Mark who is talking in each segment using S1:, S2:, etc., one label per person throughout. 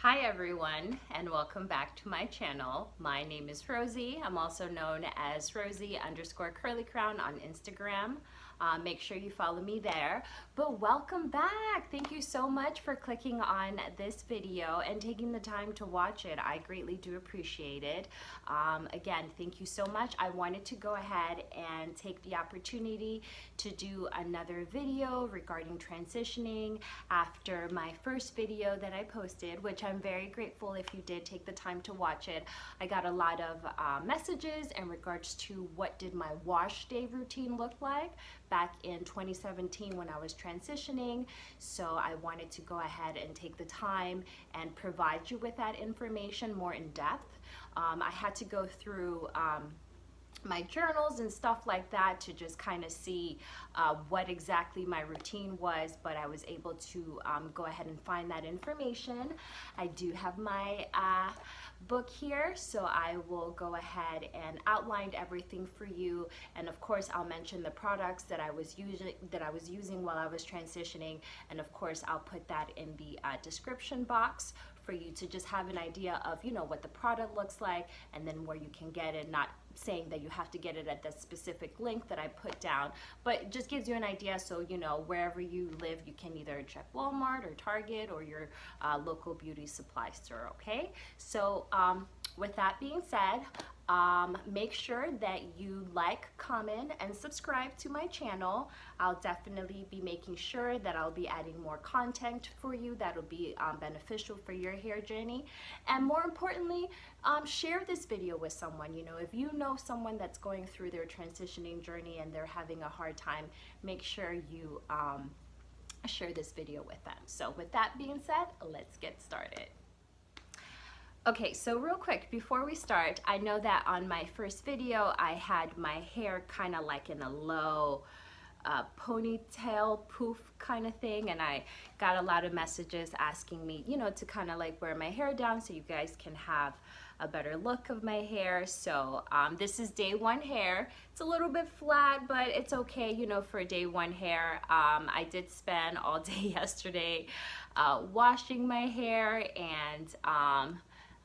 S1: Hi everyone, and welcome back to my channel. My name is Rosie. I'm also known as Rosie_curly_crown on Instagram. Make sure you follow me there. But welcome back. Thank you so much for clicking on this video and taking the time to watch it. I greatly do appreciate it. Again, thank you so much. I wanted to go ahead and take the opportunity to do another video regarding transitioning after my first video that I posted, which I'm very grateful if you did take the time to watch it. I got a lot of messages in regards to what did my wash day routine look like back in 2017 when I was transitioning. So I wanted to go ahead and take the time and provide you with that information more in depth. I had to go through my journals and stuff like that to just kind of see what exactly my routine was, but I was able to go ahead and find that information. I do have my book here, so I will go ahead and outline everything for you, and of course I'll mention the products that I was using while I was transitioning, and of course I'll put that in the description box for you to just have an idea of, you know, what the product looks like and then where you can get it. Not saying that you have to get it at the specific link that I put down, but it just gives you an idea, so you know wherever you live you can either check Walmart or Target or your local beauty supply store. Okay, so with that being said, make sure that you like, comment, and subscribe to my channel. I'll definitely be making sure that I'll be adding more content for you that'll be beneficial for your hair journey. And more importantly, share this video with someone. You know, if you know someone that's going through their transitioning journey and they're having a hard time, make sure you share this video with them. So with that being said, let's get started. Okay, so real quick before we start, I know that on my first video I had my hair kind of like in a low ponytail poof kind of thing, and I got a lot of messages asking me, you know, to kind of like wear my hair down so you guys can have a better look of my hair. So this is day one hair. It's a little bit flat, but it's okay, you know, for day one hair. I did spend all day yesterday washing my hair, and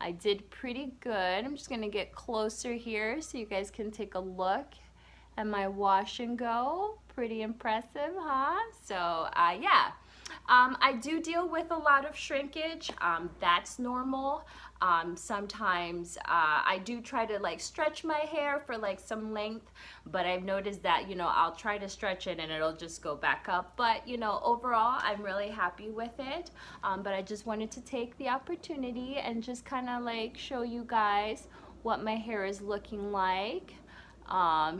S1: I did pretty good. I'm just gonna get closer here so you guys can take a look at my wash and go. Pretty impressive, huh? So yeah, I do deal with a lot of shrinkage. That's normal. Sometimes I do try to like stretch my hair for like some length, but I've noticed that, you know, I'll try to stretch it and it'll just go back up. But you know, overall I'm really happy with it. But I just wanted to take the opportunity and just kind of like show you guys what my hair is looking like.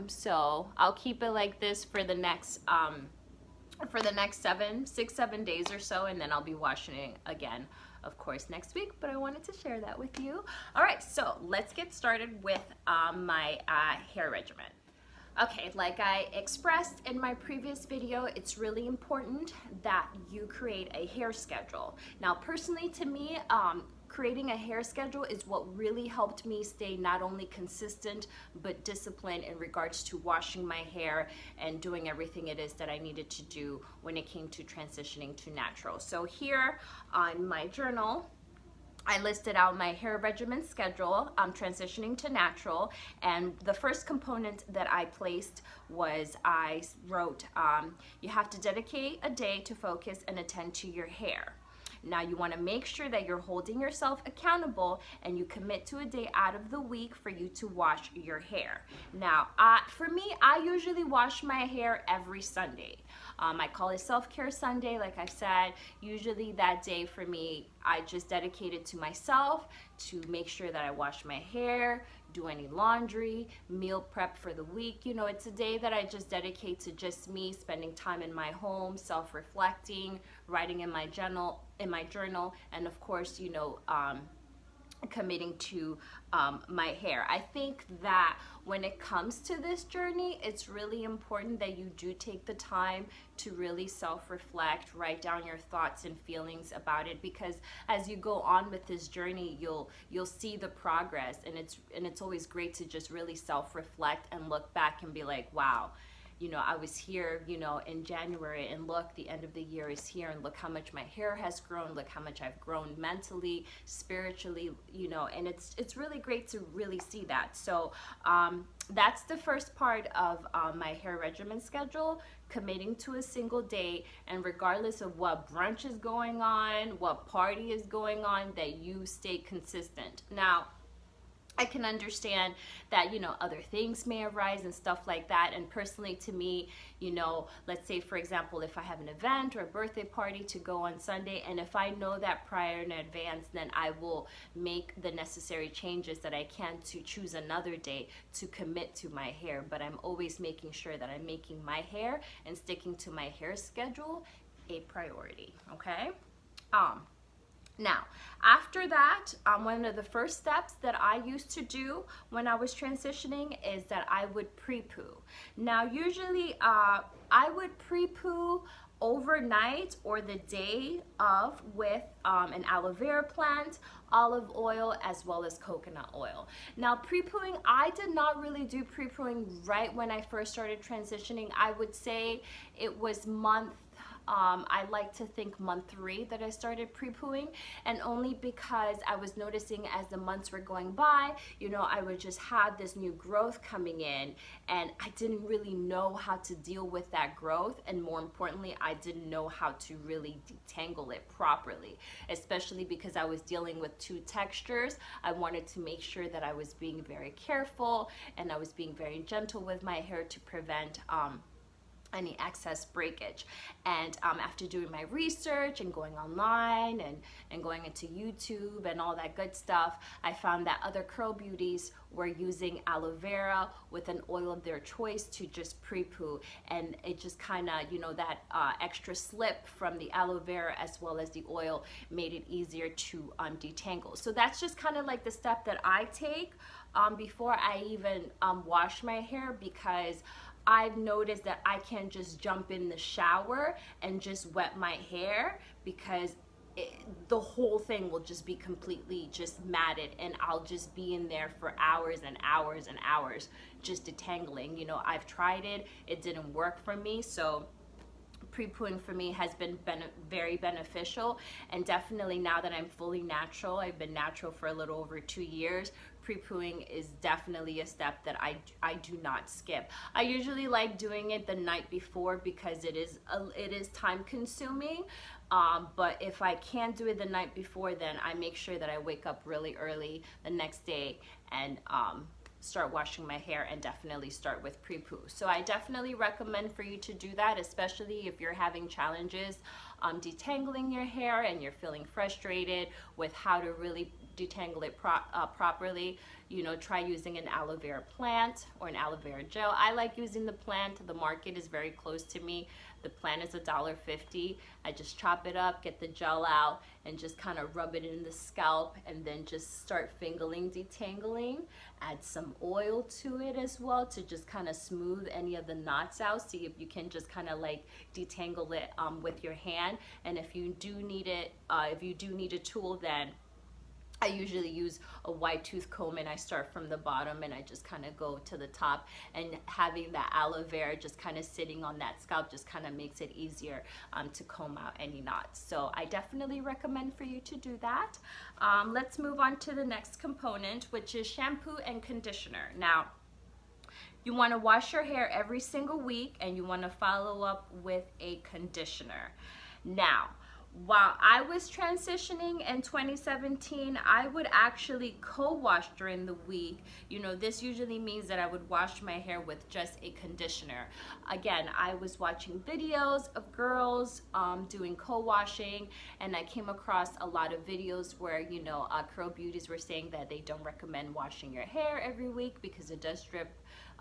S1: So I'll keep it like this for the next 6-7 days or so, and then I'll be washing it again, of course, next week. But I wanted to share that with you. All right, so let's get started with my hair regimen. Okay, like I expressed in my previous video, it's really important that you create a hair schedule. Now, personally, to me, creating a hair schedule is what really helped me stay not only consistent but disciplined in regards to washing my hair and doing everything it is that I needed to do when it came to transitioning to natural. So here on my journal, I listed out my hair regimen schedule, transitioning to natural, and the first component that I placed was I wrote, you have to dedicate a day to focus and attend to your hair. Now you want to make sure that you're holding yourself accountable and you commit to a day out of the week for you to wash your hair. Now, for me, I usually wash my hair every Sunday. I call it self-care Sunday. Like I said, usually that day for me, I just dedicate it to myself to make sure that I wash my hair, do any laundry, meal prep for the week. You know, it's a day that I just dedicate to just me, spending time in my home, self-reflecting, writing in my journal, and of course, you know, committing to my hair. I think that when it comes to this journey, it's really important that you do take the time to really self-reflect, write down your thoughts and feelings about it, because as you go on with this journey, you'll see the progress, and it's always great to just really self-reflect and look back and be like, wow, I was here, in January, and look, the end of the year is here, and look how much my hair has grown, look how much I've grown mentally, spiritually, and it's really great to really see that. So that's the first part of my hair regimen schedule, committing to a single day, and regardless of what brunch is going on, what party is going on, that you stay consistent. Now, I can understand that, other things may arise and stuff like that. And personally, to me, let's say, for example, if I have an event or a birthday party to go on Sunday, and if I know that prior in advance, then I will make the necessary changes that I can to choose another day to commit to my hair. But I'm always making sure that I'm making my hair and sticking to my hair schedule a priority, okay? Now, after that, one of the first steps that I used to do when I was transitioning is that I would pre-poo. Now, usually I would pre-poo overnight or the day of with an aloe vera plant, olive oil, as well as coconut oil. Now, pre-pooing, I did not really do pre-pooing right when I first started transitioning. I would say it was I like to think month 3 that I started pre-pooing, and only because I was noticing as the months were going by, I would just have this new growth coming in, and I didn't really know how to deal with that growth, and more importantly, I didn't know how to really detangle it properly, especially because I was dealing with 2 textures. I wanted to make sure that I was being very careful and I was being very gentle with my hair to prevent any excess breakage. And after doing my research and going online and going into YouTube and all that good stuff, I found that other curl beauties were using aloe vera with an oil of their choice to just pre-poo, and it just kind of, that extra slip from the aloe vera as well as the oil made it easier to detangle. So that's just kind of like the step that I take before I even wash my hair, because I've noticed that I can't just jump in the shower and just wet my hair, because the whole thing will just be completely just matted, and I'll just be in there for hours and hours and hours just detangling. I've tried it, it didn't work for me. So pre-pooing for me has been very beneficial, and definitely now that I'm fully natural, I've been natural for a little over 2 years, pre-pooing is definitely a step that I do not skip. I usually like doing it the night before because it is time consuming, but if I can't do it the night before, then I make sure that I wake up really early the next day and start washing my hair, and definitely start with pre-poo. So I definitely recommend for you to do that, especially if you're having challenges detangling your hair and you're feeling frustrated with how to really detangle it properly. Try using an aloe vera plant or an aloe vera gel. I like using the plant. The market is very close to me. The plant is $1.50. I just chop it up, get the gel out, and just kind of rub it in the scalp, and then just start fingering, detangling. Add some oil to it as well to just kind of smooth any of the knots out. See if you can just kind of like detangle it with your hand. And if you do need it, if you do need a tool, then I usually use a wide tooth comb, and I start from the bottom and I just kind of go to the top, and having that aloe vera just kind of sitting on that scalp just kind of makes it easier to comb out any knots. So I definitely recommend for you to do that. Let's move on to the next component, which is shampoo and conditioner. Now, you want to wash your hair every single week, and you want to follow up with a conditioner. Now, while I was transitioning in 2017, I would actually co-wash during the week. This usually means that I would wash my hair with just a conditioner. Again, I was watching videos of girls doing co-washing, and I came across a lot of videos where, curl beauties were saying that they don't recommend washing your hair every week because it does strip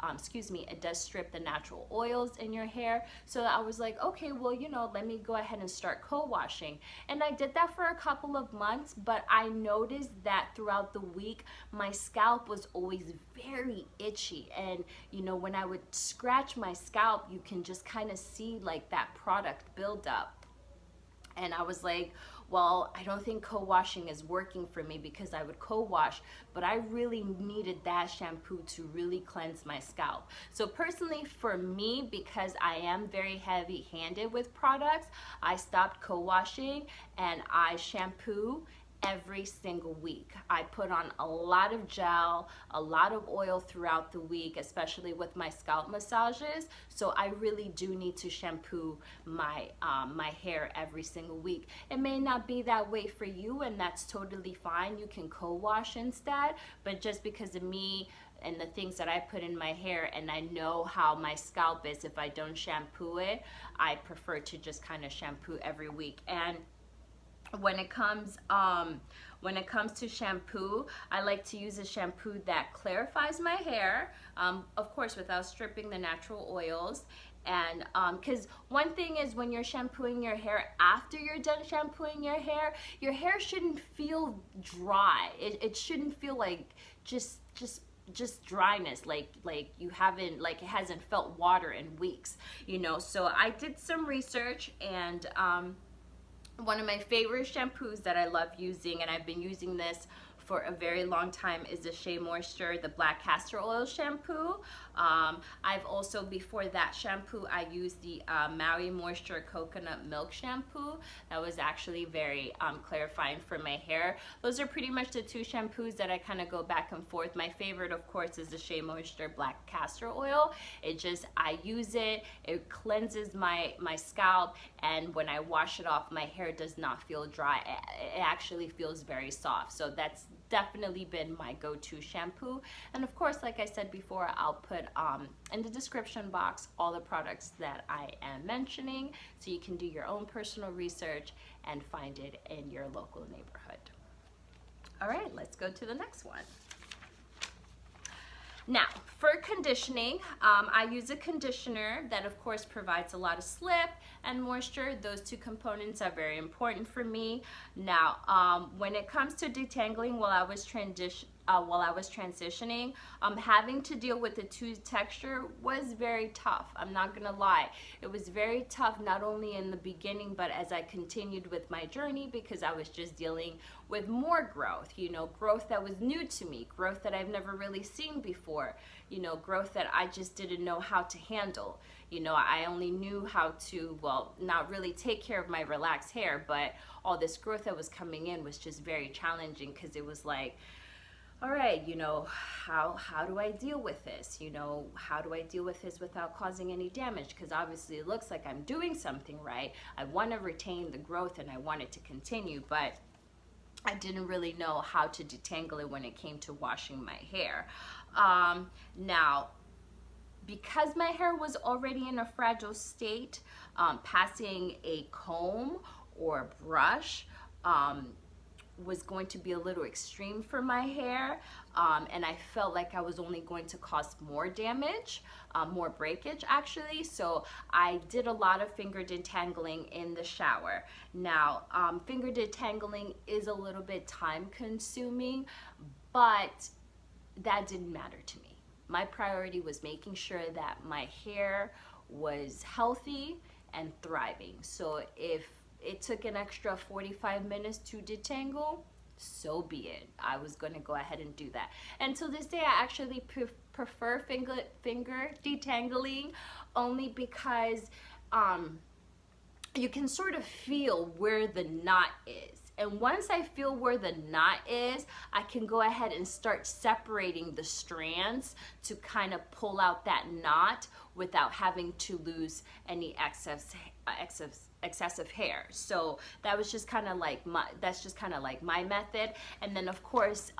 S1: it does strip the natural oils in your hair. So I was like, okay, well, let me go ahead and start co-washing. And I did that for a couple of months, but I noticed that throughout the week, my scalp was always very itchy. And, when I would scratch my scalp, you can just kind of see like that product build up. And I was like, well, I don't think co-washing is working for me because I would co-wash, but I really needed that shampoo to really cleanse my scalp. So personally for me, because I am very heavy-handed with products, I stopped co-washing and I shampoo every single week. I put on a lot of gel, a lot of oil throughout the week, especially with my scalp massages. So I really do need to shampoo my my hair every single week. It may not be that way for you, and that's totally fine. You can co-wash instead, but just because of me and the things that I put in my hair, and I know how my scalp is if I don't shampoo it, I prefer to just kind of shampoo every week. And when it comes to shampoo, I like to use a shampoo that clarifies my hair, of course without stripping the natural oils. And because one thing is, when you're shampooing your hair, after you're done shampooing your hair shouldn't feel dry. It shouldn't feel like just dryness, like you haven't, like it hasn't felt water in weeks, you know. So I did some research, and one of my favorite shampoos that I love using, and I've been using this for a very long time, is the Shea Moisture, the Black Castor Oil shampoo. I've also, before that shampoo, I used the Maui Moisture Coconut Milk shampoo. That was actually very clarifying for my hair. Those are pretty much the two shampoos that I kind of go back and forth. My favorite, of course, is the Shea Moisture Black Castor Oil. I use it, it cleanses my scalp, and when I wash it off, my hair does not feel dry. It actually feels very soft. So that's definitely been my go-to shampoo. And of course, like I said before, I'll put in the description box all the products that I am mentioning, so you can do your own personal research and find it in your local neighborhood. All right, let's go to the next one. Now, for conditioning, I use a conditioner that of course provides a lot of slip and moisture. Those two components are very important for me. Now, when it comes to detangling while I was transitioning, having to deal with the tooth texture was very tough. I'm not gonna lie. It was very tough, not only in the beginning, but as I continued with my journey, because I was just dealing with more growth, you know, growth that was new to me, growth that I've never really seen before, you know, growth that I just didn't know how to handle. You know, I only knew how to, well, not really take care of my relaxed hair, but all this growth that was coming in was just very challenging, because it was like, all right, you know, how do I deal with this? You know, how do I deal with this without causing any damage? Because obviously it looks like I'm doing something right. I want to retain the growth and I want it to continue, but I didn't really know how to detangle it when it came to washing my hair. Now, because my hair was already in a fragile state, passing a comb or brush was going to be a little extreme for my hair, and I felt like I was only going to cause more damage, more breakage actually. So I did a lot of finger detangling in the shower. Now, finger detangling is a little bit time consuming, but that didn't matter to me. My priority was making sure that my hair was healthy and thriving. So if it took an extra 45 minutes to detangle, so be it. I was going to go ahead and do that. And to this day, I actually prefer finger detangling, only because you can sort of feel where the knot is. And once I feel where the knot is, I can go ahead and start separating the strands to kind of pull out that knot without having to lose any excessive hair. So that was just kind of like my method. And then of course,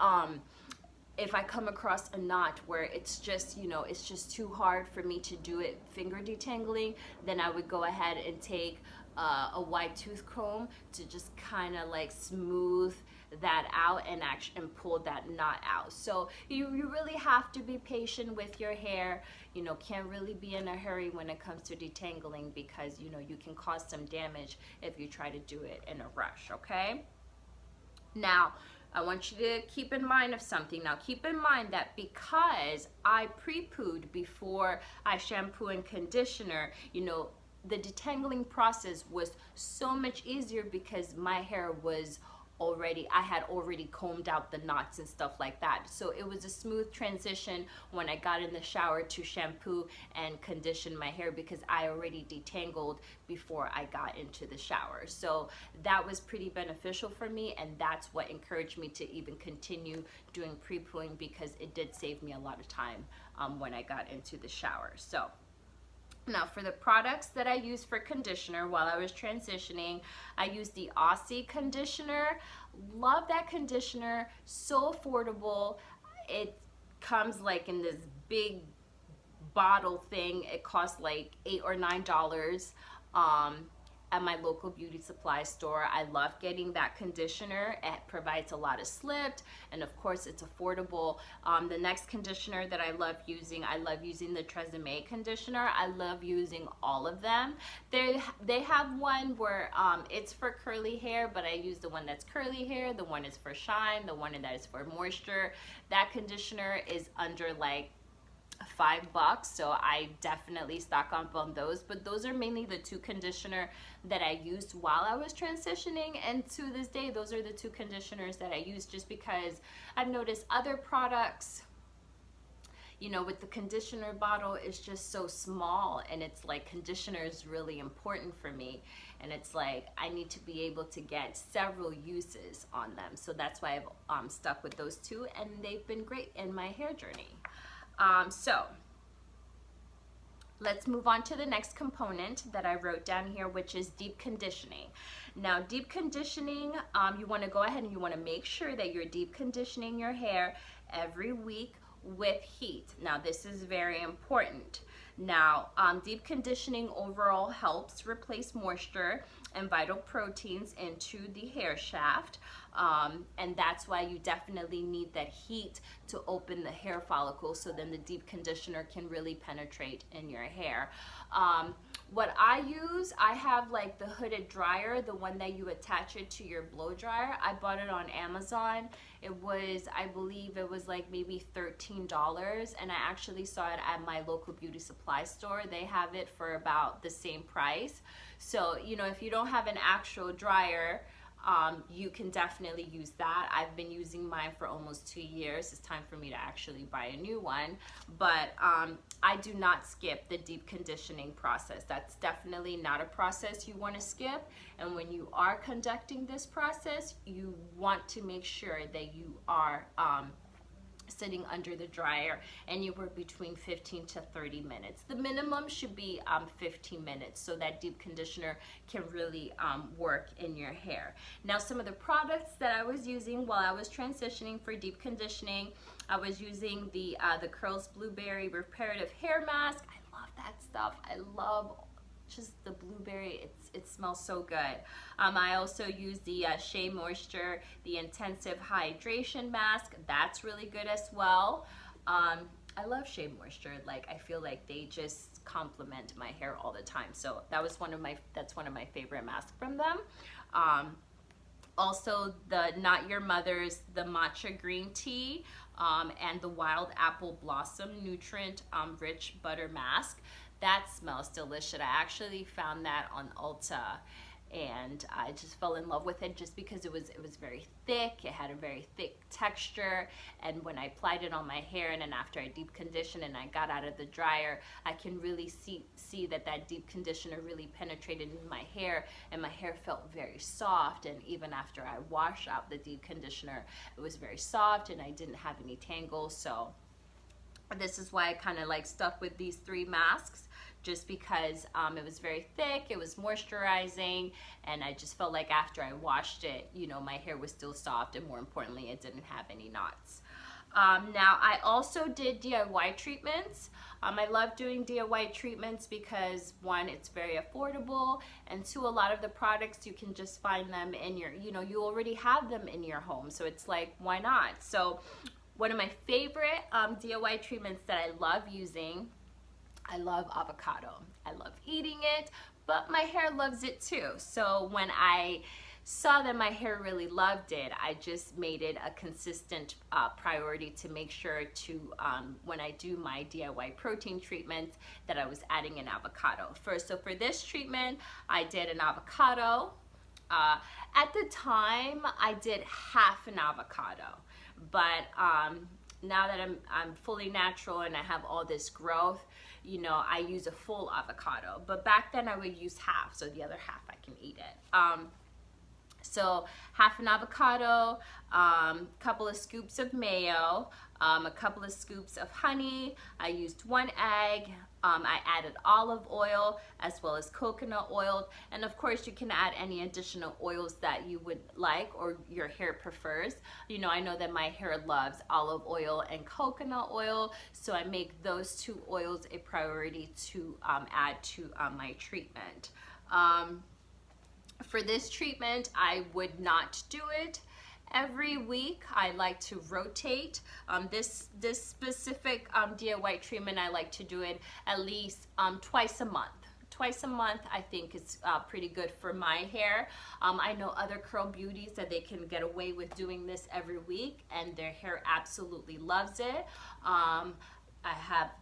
S1: if I come across a knot where it's just, you know, it's just too hard for me to do it finger detangling, then I would go ahead and take a wide tooth comb to just kind of like smooth that out and pull that knot out. So you really have to be patient with your hair. You know, can't really be in a hurry when it comes to detangling, because you know you can cause some damage if you try to do it in a rush. Okay, now I want you to keep in mind of something. Now keep in mind that because I pre-pooed before I shampoo and conditioner, you know, the detangling process was so much easier because my hair was already, I had already combed out the knots and stuff like that. So it was a smooth transition when I got in the shower to shampoo and condition my hair because I already detangled before I got into the shower. So that was pretty beneficial for me, and that's what encouraged me to even continue doing pre-pooing, because it did save me a lot of time when I got into the shower. So now for the products that I use for conditioner while I was transitioning, I used the Aussie conditioner. Love that conditioner, so affordable. It comes like in this big bottle thing. It costs like $8 or $9 at my local beauty supply store. I love getting that conditioner. It provides a lot of slip, and of course it's affordable. The next conditioner that I love using the Regimen conditioner. I love using all of them. They have one where it's for curly hair, but I use the one that's curly hair. The one is for shine. The one that is for moisture. That conditioner is under like $5, so I definitely stock up on those. But those are mainly the two conditioner that I used while I was transitioning, and to this day those are the two conditioners that I use, just because I've noticed other products, you know, with the conditioner bottle, it's just so small, and it's like conditioner is really important for me, and it's like I need to be able to get several uses on them. So that's why I've stuck with those two, and they've been great in my hair journey. So let's move on to the next component that I wrote down here, which is deep conditioning. Now, deep conditioning, you want to go ahead and you want to make sure that you're deep conditioning your hair every week with heat. Now, this is very important. Now, deep conditioning overall helps replace moisture and vital proteins into the hair shaft. And that's why you definitely need that heat to open the hair follicle, so then the deep conditioner can really penetrate in your hair. What I use, I have like the hooded dryer, the one that you attach it to your blow dryer. I bought it on Amazon. It was, I believe it was like maybe $13, and I actually saw it at my local beauty supply store. They have it for about the same price. So, you know, if you don't have an actual dryer, you can definitely use that. I've been using mine for almost 2 years. It's time for me to actually buy a new one. But I do not skip the deep conditioning process. That's definitely not a process you want to skip. And when you are conducting this process, you want to make sure that you are sitting under the dryer anywhere between 15 to 30 minutes. The minimum should be 15 minutes, so that deep conditioner can really work in your hair. Now, some of the products that I was using while I was transitioning for deep conditioning, I was using the Curls Blueberry Reparative Hair Mask. I love that stuff. I love just the blueberry, it smells so good. I also use the Shea Moisture, the Intensive Hydration Mask. That's really good as well. I love Shea Moisture. Like, I feel like they just complement my hair all the time. So that's one of my favorite masks from them. Also, the Not Your Mother's, the Matcha Green Tea, and the Wild Apple Blossom Nutrient Rich Butter Mask. That smells delicious. I actually found that on Ulta, and I just fell in love with it just because it was very thick. It had a very thick texture, and when I applied it on my hair, and then after I deep conditioned and I got out of the dryer, I can really see that deep conditioner really penetrated in my hair, and my hair felt very soft. And even after I washed out the deep conditioner, it was very soft, and I didn't have any tangles. So this is why I kind of like stuck with these 3 masks, just because it was very thick, it was moisturizing, and I just felt like after I washed it, you know, my hair was still soft, and more importantly, it didn't have any knots. Now, I also did DIY treatments. I love doing DIY treatments because 1, it's very affordable, and 2, a lot of the products you can just find them in your, you know, you already have them in your home, so it's like, why not? So one of my favorite DIY treatments that I love using, I love avocado. I love eating it, but my hair loves it too. So when I saw that my hair really loved it, I just made it a consistent priority to make sure to, when I do my DIY protein treatment, that I was adding an avocado. So for this treatment, I did an avocado. At the time, I did half an avocado, but now that I'm fully natural and I have all this growth, you know, I use a full avocado. But back then I would use half, so the other half I can eat it. So half an avocado, couple of scoops of mayo, a couple of scoops of honey. I used 1 egg. I added olive oil as well as coconut oil, and of course you can add any additional oils that you would like or your hair prefers. You know, I know that my hair loves olive oil and coconut oil, so I make those 2 oils a priority to add to my treatment. For this treatment, I would not do it every week. I like to rotate. This specific DIY treatment, I like to do it at least twice a month. Twice a month, I think is pretty good for my hair. I know other curl beauties that they can get away with doing this every week, and their hair absolutely loves it.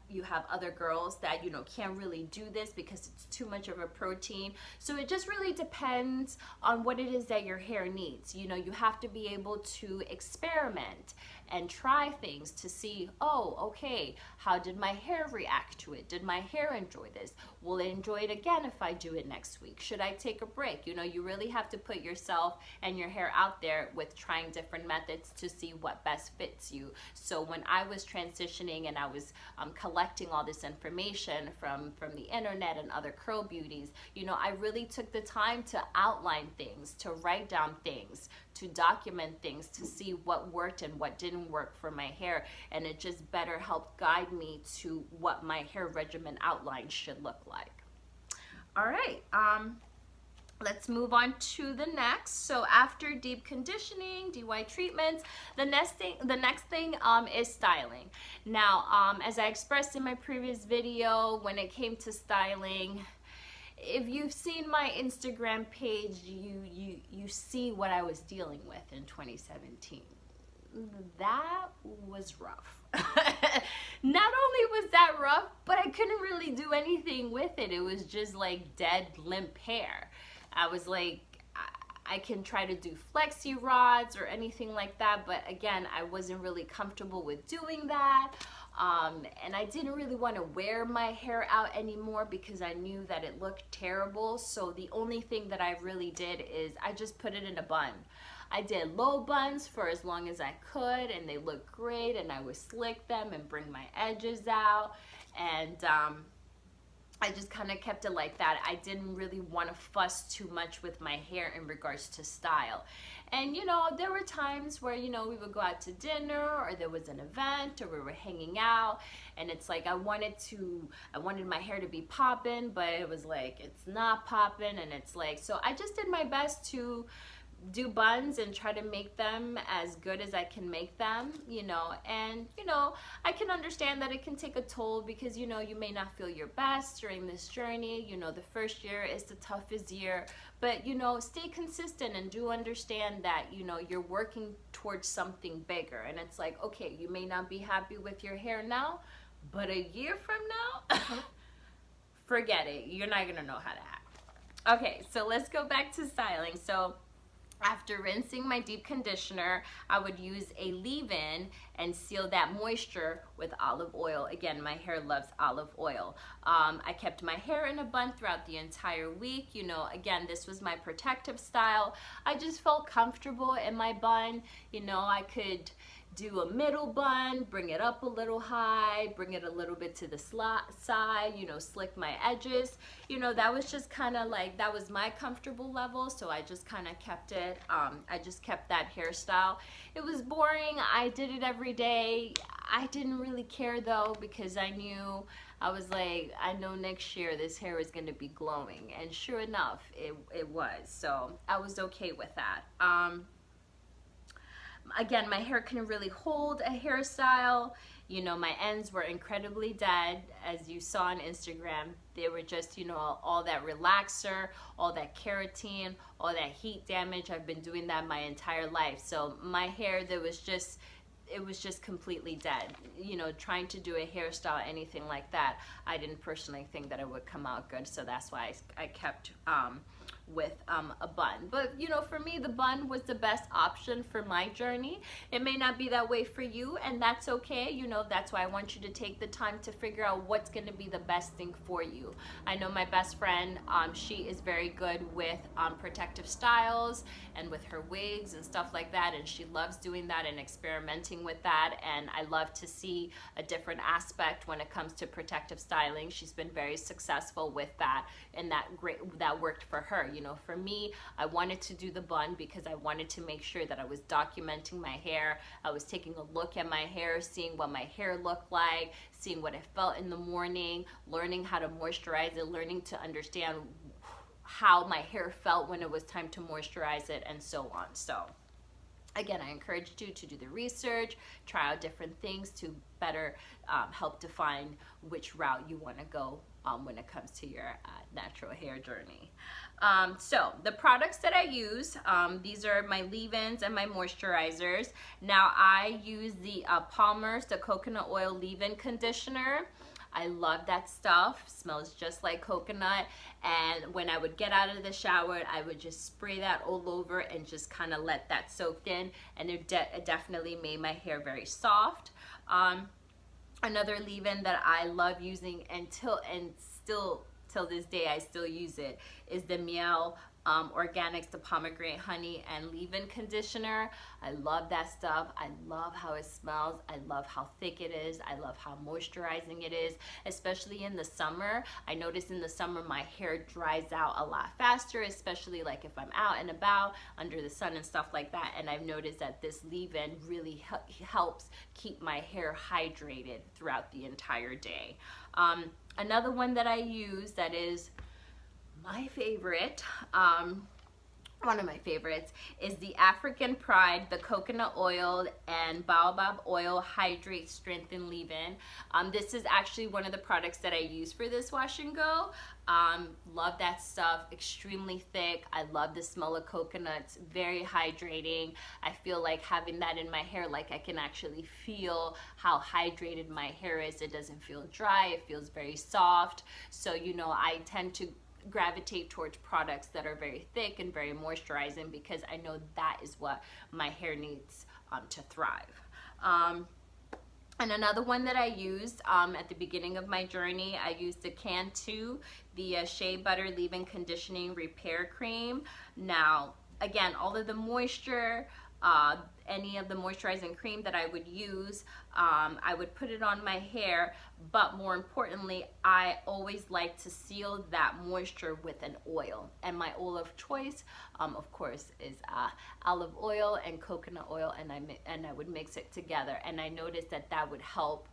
S1: You have other girls that, you know, can't really do this because it's too much of a protein. So it just really depends on what it is that your hair needs. You know, you have to be able to experiment and try things to see, oh, okay, how did my hair react to it? Did my hair enjoy this? Will it enjoy it again if I do it next week? Should I take a break? You know, you really have to put yourself and your hair out there with trying different methods to see what best fits you. So when I was transitioning and I was collecting all this information from the internet and other curl beauties, you know, I really took the time to outline things, to write down things, to document things, to see what worked and what didn't work for my hair, and it just better helped guide me to what my hair regimen outline should look like. All right, let's move on to the next. So after deep conditioning, DIY treatments, the next thing is styling. Now, as I expressed in my previous video, when it came to styling, if you've seen my Instagram page, you see what I was dealing with in 2017. That was rough. Not only was that rough, but I couldn't really do anything with it. It was just like dead, limp hair. I was like, I can try to do flexi rods or anything like that, but again, I wasn't really comfortable with doing that. And I didn't really want to wear my hair out anymore because I knew that it looked terrible. So the only thing that I really did is I just put it in a bun. I did low buns for as long as I could, and they looked great, and I would slick them and bring my edges out, and I just kind of kept it like that. I didn't really want to fuss too much with my hair in regards to style. And you know, there were times where, you know, we would go out to dinner, or there was an event, or we were hanging out, and it's like I wanted my hair to be popping, but it was like it's not popping, and it's like, so I just did my best to do buns and try to make them as good as I can make them, you know. And you know, I can understand that it can take a toll because, you know, you may not feel your best during this journey. You know, the first year is the toughest year, but you know, stay consistent and do understand that, you know, you're working towards something bigger. And it's like, okay, you may not be happy with your hair now, but a year from now, forget it, you're not gonna know how to act. Okay, so let's go back to styling. So after rinsing my deep conditioner, I would use a leave-in and seal that moisture with olive oil. Again, my hair loves olive oil. I kept my hair in a bun throughout the entire week. You know, again, this was my protective style. I just felt comfortable in my bun. You know, I could do a middle bun, bring it up a little high, bring it a little bit to the side, you know, slick my edges. You know, that was just kind of like, that was my comfortable level, so I just kind of kept it. I just kept that hairstyle. It was boring. I did it every day. I didn't really care though, because I knew, I was like, I know next year this hair is going to be glowing, and sure enough, it was. So I was okay with that. again, my hair can really hold a hairstyle. You know, my ends were incredibly dead, as you saw on Instagram. They were just, you know, all that relaxer, all that keratin, all that heat damage. I've been doing that my entire life. So my hair, it was just completely dead. You know, trying to do a hairstyle, anything like that, I didn't personally think that it would come out good. So that's why I kept with a bun. But you know, for me, the bun was the best option for my journey. It may not be that way for you, and that's okay. You know, that's why I want you to take the time to figure out what's going to be the best thing for you. I know my best friend, she is very good with protective styles and with her wigs and stuff like that, and she loves doing that and experimenting with that, and I love to see a different aspect when it comes to protective styling. She's been very successful with that, and that worked for her. You know, for me, I wanted to do the bun because I wanted to make sure that I was documenting my hair. I was taking a look at my hair, seeing what my hair looked like, seeing what it felt in the morning, learning how to moisturize it, learning to understand how my hair felt when it was time to moisturize it, and so on. So again, I encouraged you to do the research, try out different things to better help define which route you want to go when it comes to your natural hair journey. So the products that I use, these are my leave-ins and my moisturizers. Now I use the Palmer's, the coconut oil leave-in conditioner. I love that stuff. Smells just like coconut. And when I would get out of the shower, I would just spray that all over and just kind of let that soak in. And it definitely made my hair very soft. Another leave-in that I love using still till this day I still use it, is the Miel Organics, the pomegranate honey and leave-in conditioner. I love that stuff. I love how it smells. I love how thick it is. I love how moisturizing it is, especially in the summer. I notice in the summer my hair dries out a lot faster, especially like if I'm out and about under the sun and stuff like that. And I've noticed that this leave-in really helps keep my hair hydrated throughout the entire day. Another one that I use that is my favorite, one of my favorites, is the African Pride, the coconut oil and baobab oil hydrate strengthen leave-in. This is actually one of the products that I use for this wash and go. Love that stuff, extremely thick. I love the smell of coconuts, very hydrating. I feel like having that in my hair, like I can actually feel how hydrated my hair is. It doesn't feel dry, it feels very soft. So, you know, I tend to gravitate towards products that are very thick and very moisturizing because I know that is what my hair needs to thrive. And another one that I used at the beginning of my journey, I used the Cantu, the Shea Butter Leave-In Conditioning Repair Cream. Now, again, all of the moisture, any of the moisturizing cream that I would use, I would put it on my hair, but more importantly, I always like to seal that moisture with an oil. And my oil of choice, of course, is olive oil and coconut oil, and I would mix it together. And I noticed that that would help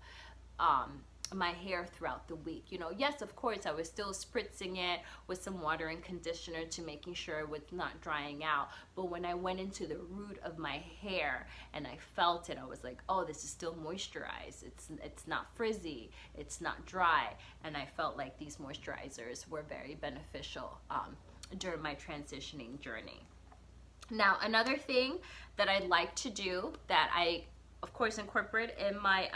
S1: my hair throughout the week. You know, yes, of course, I was still spritzing it with some water and conditioner to making sure it was not drying out. But when I went into the root of my hair and I felt it, I was like, oh, this is still moisturized. It's not frizzy. It's not dry. And I felt like these moisturizers were very beneficial during my transitioning journey. Now, another thing that I like to do that I, of course, incorporate in my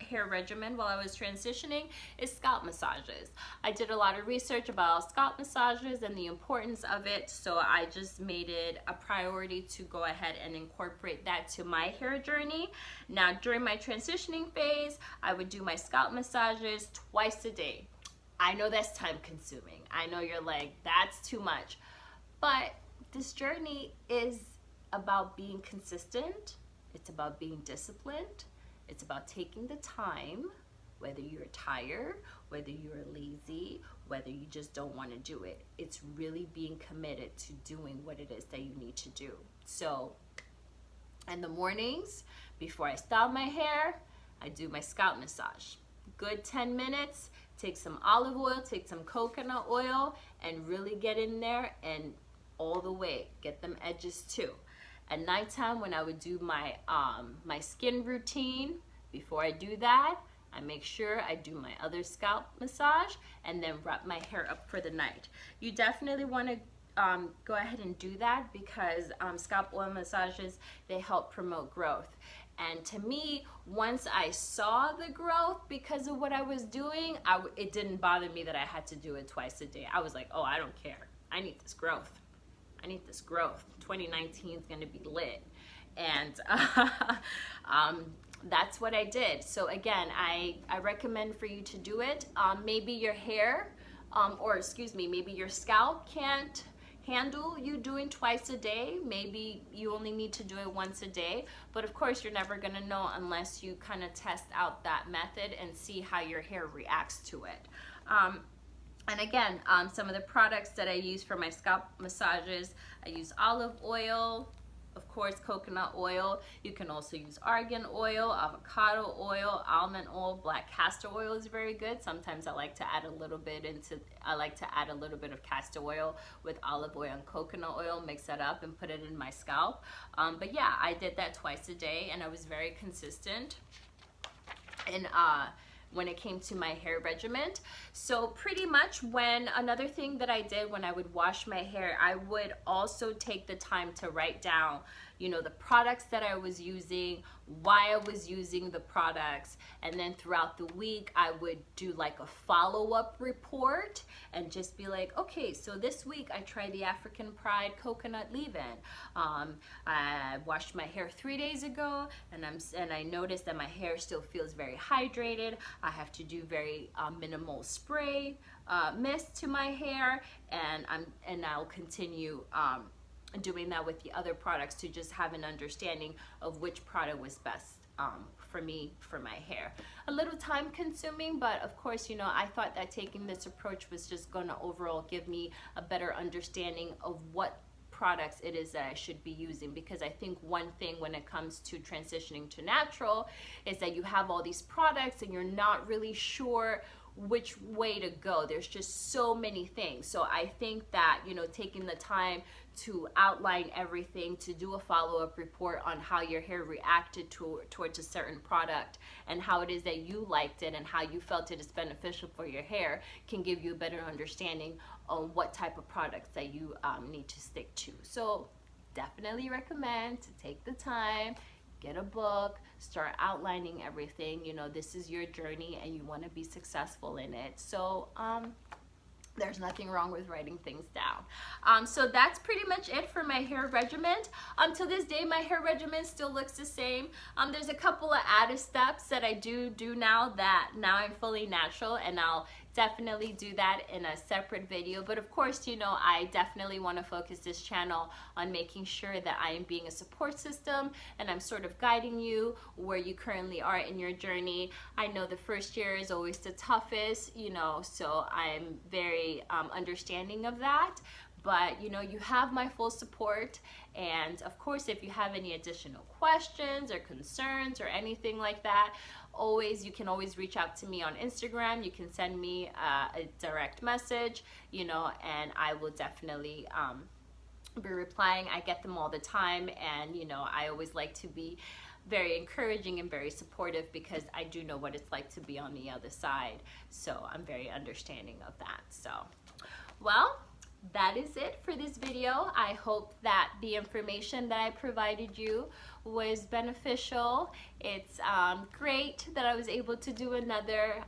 S1: hair regimen while I was transitioning is scalp massages. I did a lot of research about scalp massages and the importance of it, so I just made it a priority to go ahead and incorporate that to my hair journey. Now, during my transitioning phase, I would do my scalp massages twice a day. I know that's time consuming. I know you're like, that's too much. But this journey is about being consistent. It's about being disciplined. It's about taking the time, whether you're tired, whether you're lazy, whether you just don't want to do it. It's really being committed to doing what it is that you need to do. So in the mornings, before I style my hair, I do my scalp massage. Good 10 minutes, take some olive oil, take some coconut oil, and really get in there and all the way, get them edges too. At nighttime, when I would do my my skin routine, before I do that, I make sure I do my other scalp massage and then wrap my hair up for the night. You definitely want to go ahead and do that because scalp oil massages, they help promote growth. And to me, once I saw the growth because of what I was doing, it didn't bother me that I had to do it twice a day. I was like, oh, I don't care. I need this growth. I need this growth. 2019 is going to be lit. And that's what I did. So again, I recommend for you to do it. Maybe your hair, or excuse me, maybe your scalp can't handle you doing twice a day. Maybe you only need to do it once a day. But of course, you're never gonna know unless you kind of test out that method and see how your hair reacts to it. And again, some of the products that I use for my scalp massages, I use olive oil, of course, coconut oil. You can also use argan oil, avocado oil, almond oil, black castor oil is very good. Sometimes I like to add a little bit of castor oil with olive oil and coconut oil, mix that up and put it in my scalp. But yeah, I did that twice a day and I was very consistent. And when it came to my hair regimen. So pretty much another thing that I did when I would wash my hair, I would also take the time to write down, you know, the products that I was using, why I was using the products, and then throughout the week I would do like a follow-up report and just be like, okay, so this week I tried the African Pride coconut leave-in. I washed my hair 3 days ago and I noticed that my hair still feels very hydrated. I have to do very minimal spray mist to my hair, and I'll continue doing that with the other products to just have an understanding of which product was best for me, for my hair. A little time consuming, but of course, you know, I thought that taking this approach was just going to overall give me a better understanding of what products it is that I should be using, because I think one thing when it comes to transitioning to natural is that you have all these products and you're not really sure which way to go. There's just so many things. So I think that, you know, taking the time to outline everything, to do a follow-up report on how your hair reacted towards a certain product and how it is that you liked it and how you felt it is beneficial for your hair can give you a better understanding on what type of products that you need to stick to. So definitely recommend to take the time, get a book, start outlining everything. You know, this is your journey and you want to be successful in it. So there's nothing wrong with writing things down. So that's pretty much it for my hair regimen. To this day, my hair regimen still looks the same. There's a couple of added steps that I do now that now I'm fully natural, and I'll definitely do that in a separate video. But of course, you know, I definitely want to focus this channel on making sure that I am being a support system and I'm sort of guiding you where you currently are in your journey. I know the first year is always the toughest, you know, so I'm very understanding of that. But you know, you have my full support, and of course, if you have any additional questions or concerns or anything like that, you can always reach out to me on Instagram. You can send me a direct message, you know, and I will definitely be replying. I get them all the time, and you know, I always like to be very encouraging and very supportive because I do know what it's like to be on the other side. So I'm very understanding of that. So, well, that is it for this video. I hope that the information that I provided you was beneficial. It's great that I was able to do another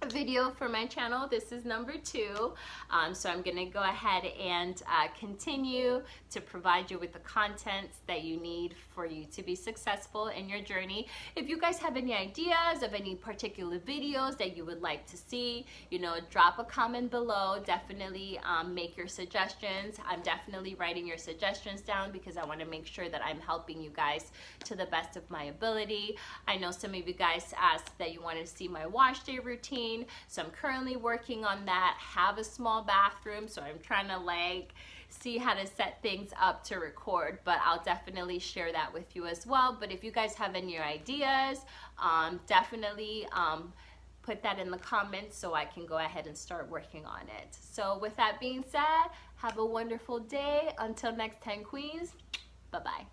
S1: video for my channel. This is number 2. So I'm gonna go ahead and continue to provide you with the content that you need for you to be successful in your journey. If you guys have any ideas of any particular videos that you would like to see, you know, drop a comment below. Definitely make your suggestions. I'm definitely writing your suggestions down because I want to make sure that I'm helping you guys to the best of my ability. I know some of you guys asked that you wanted to see my wash day routine, so I'm currently working on that. Have a small bathroom, so I'm trying to like see how to set things up to record, but I'll definitely share that with you as well. But if you guys have any ideas, definitely put that in the comments so I can go ahead and start working on it. So with that being said, have a wonderful day. Until next time, queens. Bye-bye.